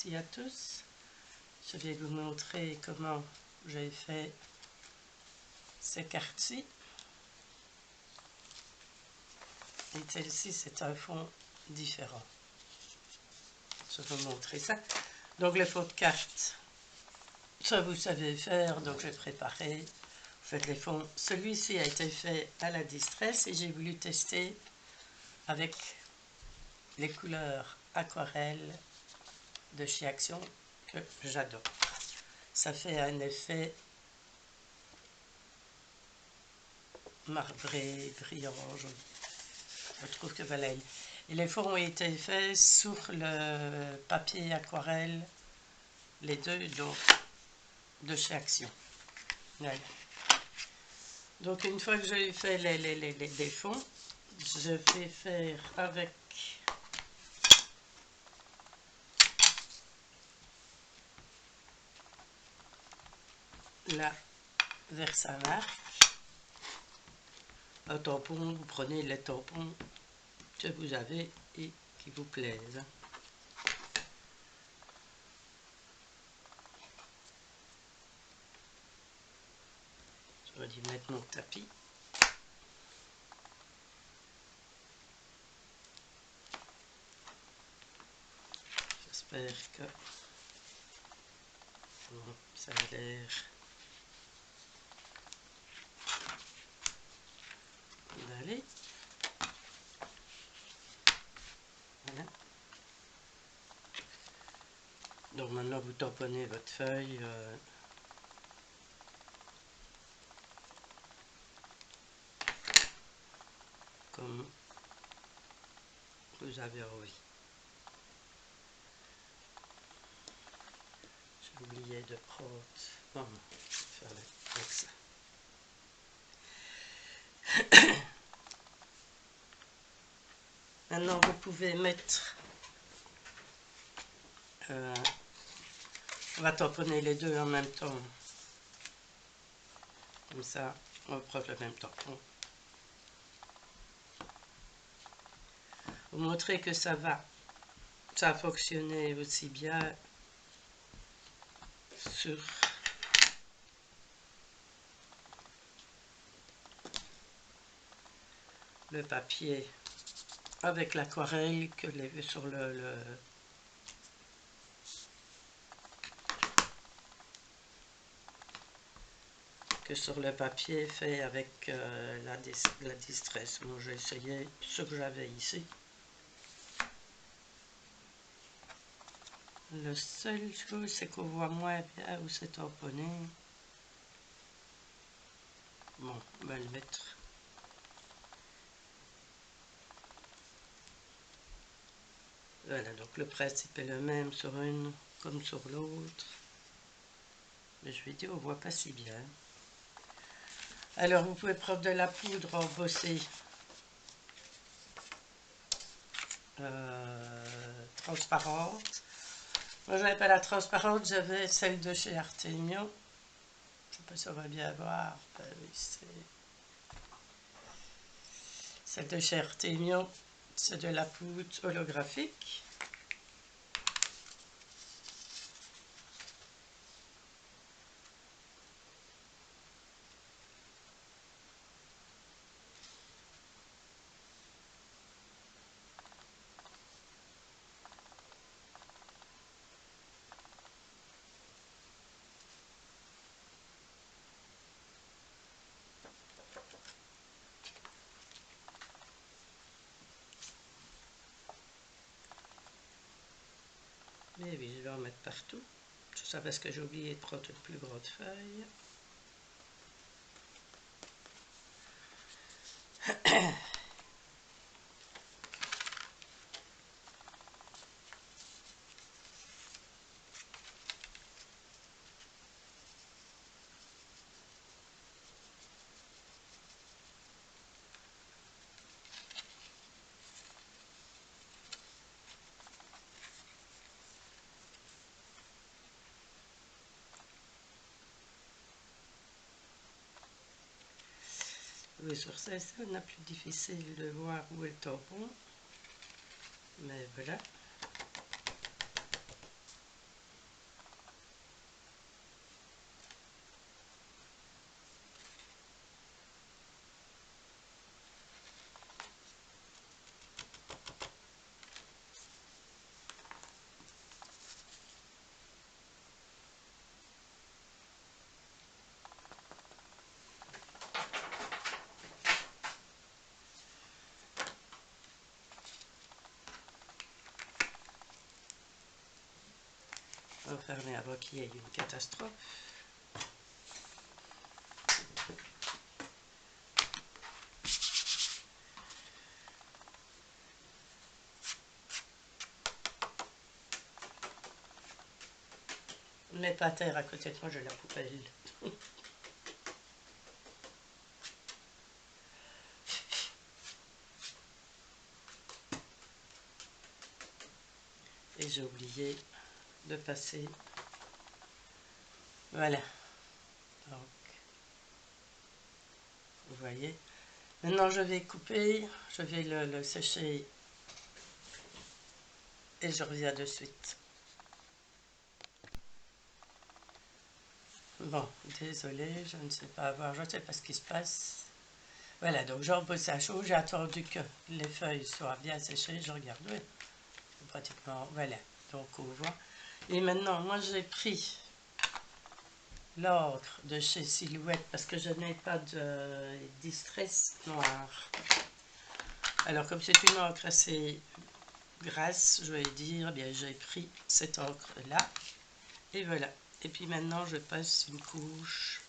merci à tous. Je vais vous montrer comment j'ai fait ces cartes-ci. Et celle-ci, c'est un fond différent. Je vais vous montrer ça. Donc les fonds de cartes, ça vous savez faire, donc j'ai préparé. Vous faites les fonds. Celui-ci a été fait à la Distress et j'ai voulu tester avec les couleurs aquarelles de chez Action que j'adore. Ça fait un effet marbré, brillant, joli. Je trouve que voilà. Et les fonds ont été faits sur le papier aquarelle, les deux, donc de chez Action. Voilà. Donc une fois que j'ai fait les fonds, je vais faire avec la Versamark un tampon. Vous prenez les tampons que vous avez et qui vous plaisent. Je vais y mettre mon tapis. J'espère que bon, ça a l'air d'aller. Voilà. Donc maintenant vous tamponnez votre feuille. Comme vous avez envie. J'ai oublié de prendre... Oh non, je vais faire avec ça. Maintenant vous pouvez mettre... on va tamponner les deux en même temps. Comme ça, on va prendre le même tampon. Vous montrer que ça a fonctionné aussi bien sur le papier avec l'aquarelle que sur que sur le papier fait avec la Distress. Moi j'ai essayé ce que j'avais ici. Le seul chose c'est qu'on voit moins bien où c'est tamponné. Bon, on va le mettre. Voilà, donc le principe est le même sur une comme sur l'autre. Mais je vais dire, on ne voit pas si bien. Alors, vous pouvez prendre de la poudre embossée transparente. Moi, je n'avais pas la transparente, j'avais celle de chez Artemio. Je ne sais pas si on va bien voir. Ben oui, c'est celle de chez Artemio. C'est de la poudre holographique. Mais oui, je vais en mettre partout. Tout ça parce que j'ai oublié de prendre une plus grande feuille. Oui, sur ça, on a plus difficile de voir où est le tampon. Mais voilà. refermer avant qu'il y ait une catastrophe. Mets pas à terre à côté de moi, j'ai la poubelle. Et j'ai oublié de passer. Voilà. Donc, vous voyez. Maintenant, je vais couper, je vais le sécher et je reviens de suite. Bon, désolé, je ne sais pas avoir, je ne sais pas ce qui se passe. Voilà, donc je repose ça chaud, j'ai attendu que les feuilles soient bien séchées, je regarde, oui, pratiquement, voilà, donc on voit. Et maintenant, moi j'ai pris l'encre de chez Silhouette parce que je n'ai pas de Distress noir. Alors comme c'est une encre assez grasse, je vais dire, eh bien j'ai pris cette encre là, et voilà. Et puis maintenant je passe une couche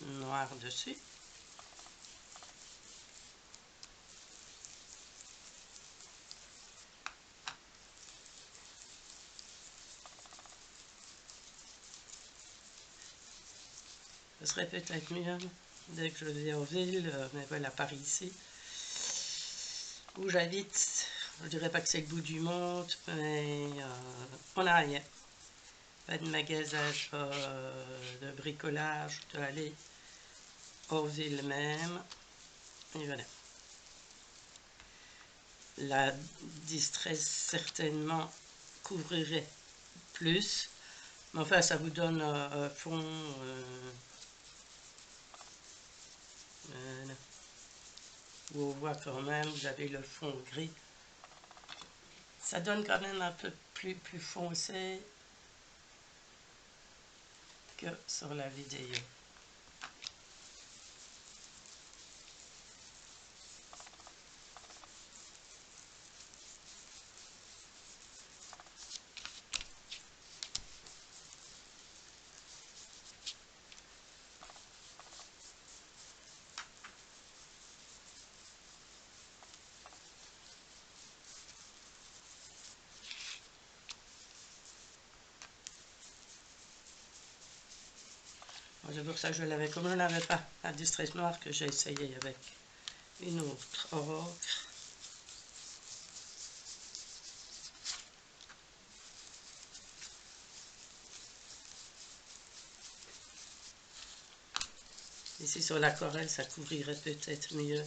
noire dessus. Ce serait peut-être mieux dès que je vais en ville, mais voilà, par ici, où j'habite. Je dirais pas que c'est le bout du monde, mais on n'a rien. Pas de magasin, pas de bricolage, je dois aller en ville même. Et voilà. La Distress certainement couvrirait plus, mais enfin ça vous donne un fond où on voit quand même, vous avez le fond gris. Ça donne quand même un peu plus foncé que sur la vidéo. C'est pour ça que je l'avais, comme je n'avais pas la Distress noire, que j'ai essayé avec une autre encre. Ici sur l'aquarelle, ça couvrirait peut-être mieux.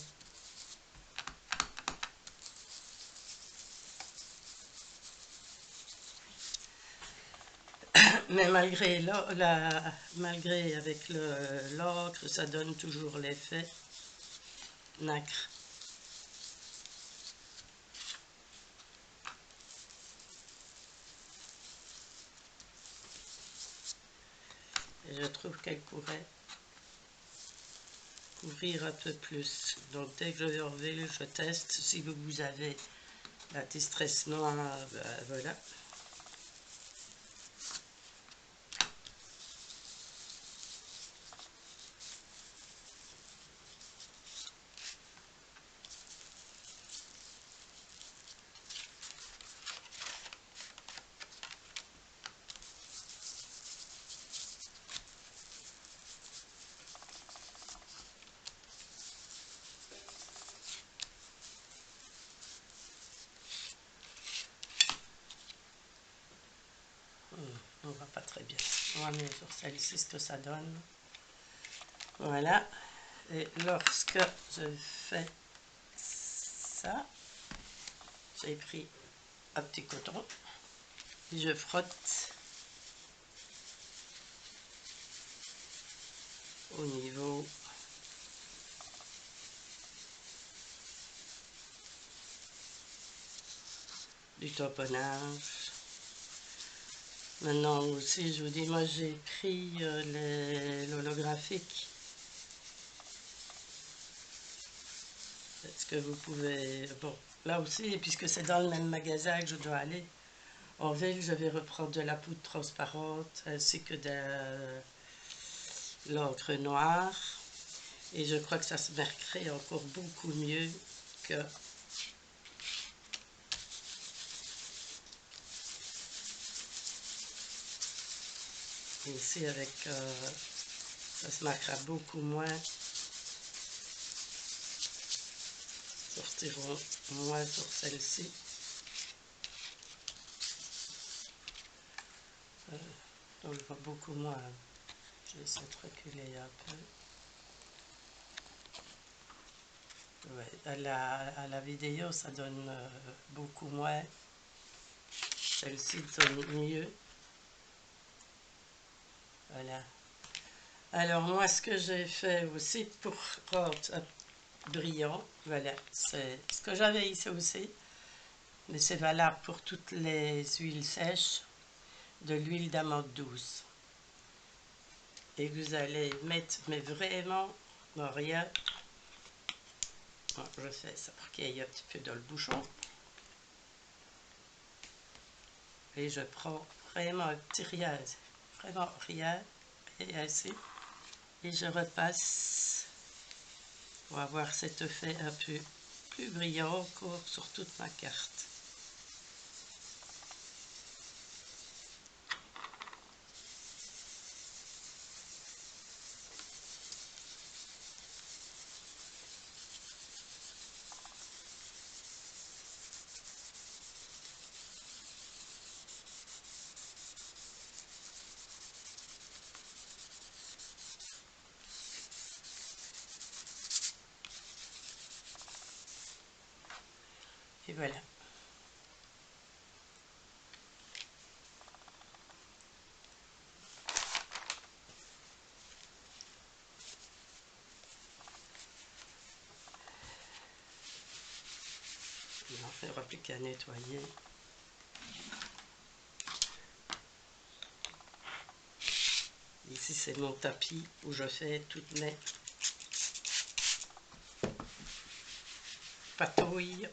Mais malgré avec l'encre, ça donne toujours l'effet nacre. Et je trouve qu'elle pourrait couvrir un peu plus. Donc dès que je vais en ville, je teste. Si vous avez la Distress noire, ben, voilà. On voit pas très bien. On va mettre sur celle-ci ce que ça donne. Voilà. Et lorsque je fais ça, j'ai pris un petit coton. Je frotte au niveau du tamponnage. Maintenant aussi, je vous dis, moi j'ai pris l'holographique. Est-ce que vous pouvez... Bon, là aussi, puisque c'est dans le même magasin que je dois aller, En ville, je vais reprendre de la poudre transparente ainsi que de l'encre noire. Et je crois que ça se marquerait encore beaucoup mieux que ici avec... ça se marquera beaucoup moins. Sortiront moins sur celle-ci. On le voit beaucoup moins. Je vais essayer de reculer un peu. Ouais, à la vidéo, ça donne beaucoup moins. Celle-ci donne mieux. Voilà. Alors moi, ce que j'ai fait aussi pour rendre brillant, voilà, c'est ce que j'avais ici aussi, mais c'est valable pour toutes les huiles sèches, de l'huile d'amande douce. Et vous allez mettre, mais vraiment, rien. Bon, je fais ça pour qu'il y ait un petit peu dans le bouchon. Et je prends vraiment un petit rien, vraiment rien, et ainsi. Et je repasse pour avoir cet effet un peu plus brillant encore sur toute ma carte. Et voilà. Il n'en faudra plus qu'à nettoyer. Ici, c'est mon tapis où je fais toutes mes patouilles.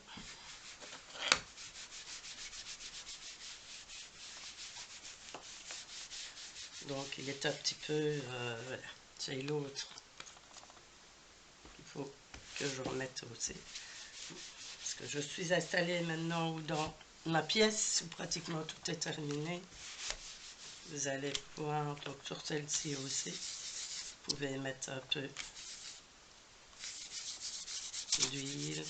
Donc, il est un petit peu... voilà, c'est l'autre qu'il faut que je remette aussi. Parce que je suis installée maintenant dans ma pièce où pratiquement tout est terminé. Vous allez voir, donc sur celle-ci aussi, vous pouvez mettre un peu d'huile.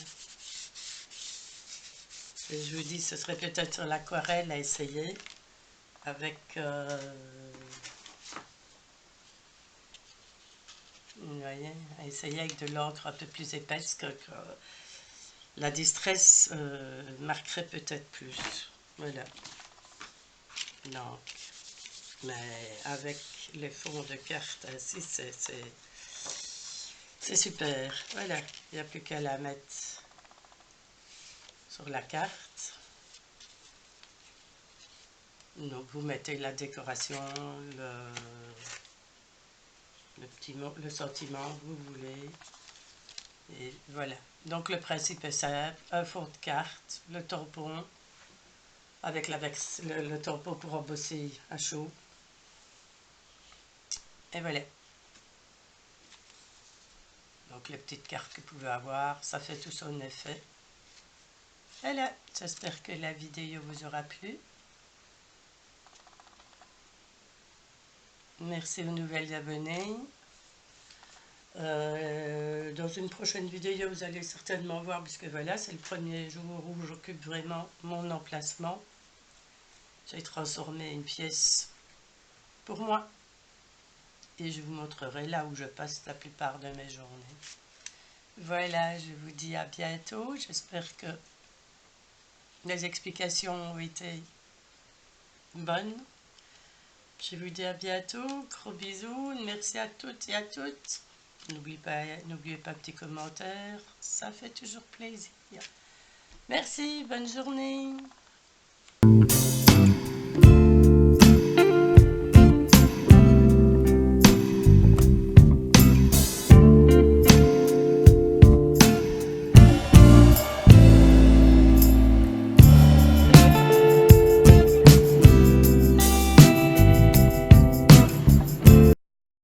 Et je vous dis, ce serait peut-être l'aquarelle à essayer avec vous voyez, à essayer avec de l'encre un peu plus épaisse que la distress marquerait peut-être plus. Voilà. Donc, mais avec les fonds de carte ainsi, c'est super. Voilà, il n'y a plus qu'à la mettre sur la carte. Donc vous mettez la décoration, le sentiment que vous voulez. Et voilà. Donc le principe est simple, un fond de carte, le tampon, avec le tampon pour embosser à chaud. Et voilà. Donc les petites cartes que vous pouvez avoir, ça fait tout son effet. Voilà, j'espère que la vidéo vous aura plu. Merci aux nouvelles abonnés. Dans une prochaine vidéo, vous allez certainement voir, puisque voilà, c'est le premier jour où j'occupe vraiment mon emplacement. J'ai transformé une pièce pour moi. Et je vous montrerai là où je passe la plupart de mes journées. Voilà, je vous dis à bientôt. J'espère que les explications ont été bonnes. Je vous dis à bientôt. Gros bisous. Merci à toutes et à toutes. N'oubliez pas un petit commentaire. Ça fait toujours plaisir. Merci. Bonne journée.